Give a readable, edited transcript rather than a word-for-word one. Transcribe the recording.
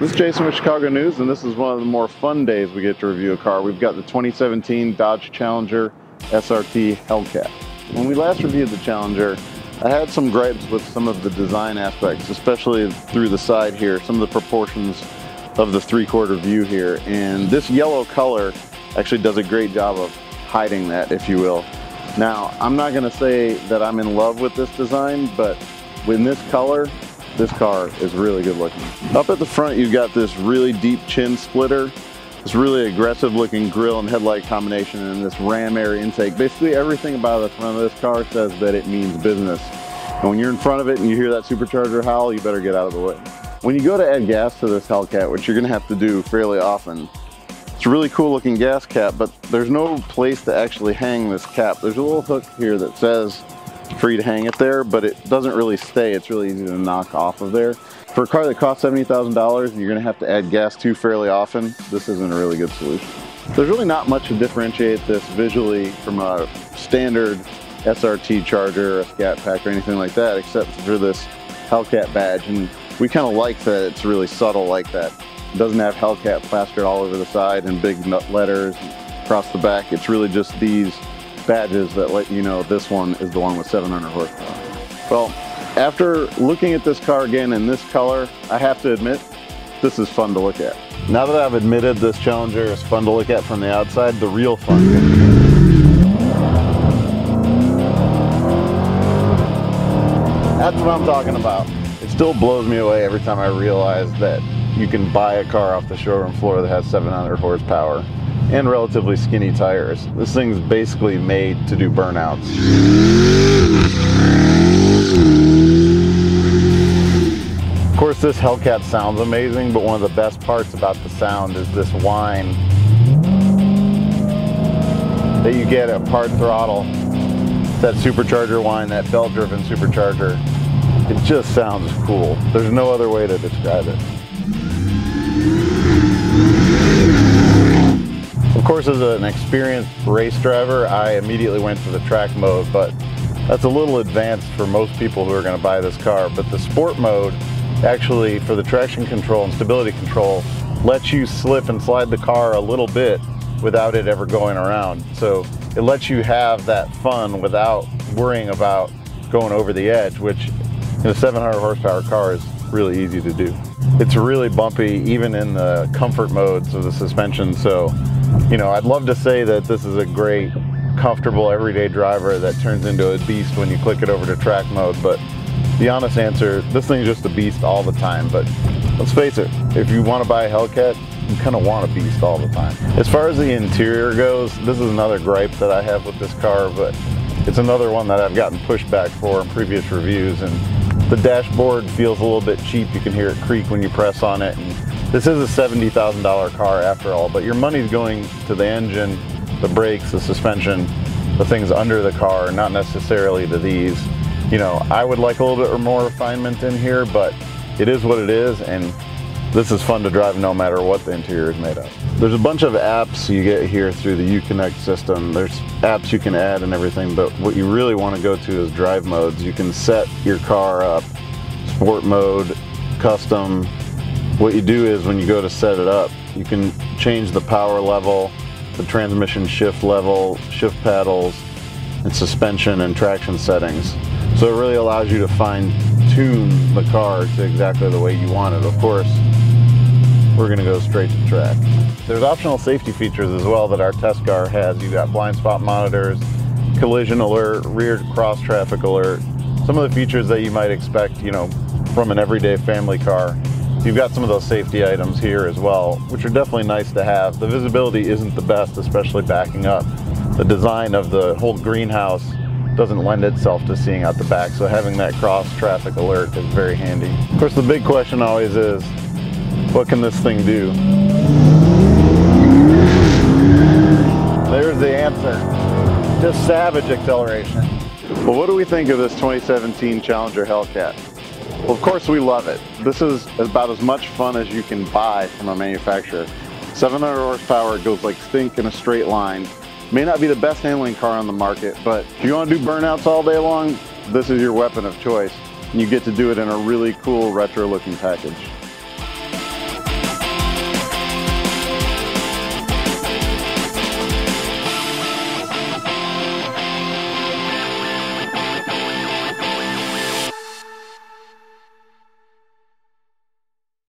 This is Jason with Chicago News, and this is one of the more fun days we get to review a car. We've got the 2017 Dodge Challenger SRT Hellcat. When we last reviewed the Challenger, I had some gripes with some of the design aspects, especially through the side here, some of the proportions of the three-quarter view here. And this yellow color actually does a great job of hiding that, if you will. Now, I'm not going to say that I'm in love with this design, but with this color, this car is really good looking. Up at the front, you've got this really deep chin splitter, this really aggressive looking grille and headlight combination, and this ram air intake. Basically everything about the front of this car says that it means business. And when you're in front of it and you hear that supercharger howl, you better get out of the way. When you go to add gas to this Hellcat, which you're gonna have to do fairly often, it's a really cool looking gas cap, but there's no place to actually hang this cap. There's a little hook here that says for you to hang it there, but it doesn't really stay. It's really easy to knock off of there. For a car that costs $70,000 and you're gonna have to add gas to fairly often, this isn't a really good solution. There's really not much to differentiate this visually from a standard SRT Charger or a Scat Pack or anything like that, except for this Hellcat badge. And we kind of like that it's really subtle like that. It doesn't have Hellcat plastered all over the side and big letters across the back. It's really just these badges that let you know this one is the one with 700 horsepower. Well, after looking at this car again in this color, I have to admit, this is fun to look at. Now that I've admitted this Challenger is fun to look at from the outside, the real fun comes. That's what I'm talking about. It still blows me away every time I realize that you can buy a car off the showroom floor that has 700 horsepower and relatively skinny tires. This thing's basically made to do burnouts. Of course, this Hellcat sounds amazing, but one of the best parts about the sound is this whine that you get at part throttle. That supercharger whine, that belt-driven supercharger. It just sounds cool. There's no other way to describe it. Of course, as an experienced race driver, I immediately went to the track mode, but that's a little advanced for most people who are going to buy this car. But the sport mode, actually, for the traction control and stability control, lets you slip and slide the car a little bit without it ever going around. So it lets you have that fun without worrying about going over the edge, which in a 700 horsepower car is really easy to do. It's really bumpy even in the comfort modes of the suspension. So, you know, I'd love to say that this is a great, comfortable, everyday driver that turns into a beast when you click it over to track mode, but the honest answer, this thing's just a beast all the time. But let's face it, if you want to buy a Hellcat, you kind of want a beast all the time. As far as the interior goes, this is another gripe that I have with this car, but it's another one that I've gotten pushback for in previous reviews. And the dashboard feels a little bit cheap. You can hear it creak when you press on it. And this is a $70,000 car after all, but your money's going to the engine, the brakes, the suspension, the things under the car, not necessarily to these. You know, I would like a little bit more refinement in here, but it is what it is, and this is fun to drive no matter what the interior is made of. There's a bunch of apps you get here through the Uconnect system. There's apps you can add and everything, but what you really want to go to is drive modes. You can set your car up, sport mode, custom. What you do is when you go to set it up, you can change the power level, the transmission shift level, shift paddles, and suspension and traction settings. So it really allows you to fine-tune the car to exactly the way you want it. Of course, we're gonna go straight to track. There's optional safety features as well that our test car has. You got blind spot monitors, collision alert, rear cross traffic alert, some of the features that you might expect, you know, from an everyday family car. You've got some of those safety items here as well, which are definitely nice to have. The visibility isn't the best, especially backing up. The design of the whole greenhouse doesn't lend itself to seeing out the back, so having that cross traffic alert is very handy. Of course, the big question always is, what can this thing do? There's the answer. Just savage acceleration. Well, what do we think of this 2017 Challenger Hellcat? Well, of course we love it. This is about as much fun as you can buy from a manufacturer. 700 horsepower, it goes like stink in a straight line. May not be the best handling car on the market, but if you want to do burnouts all day long, this is your weapon of choice. And you get to do it in a really cool retro looking package.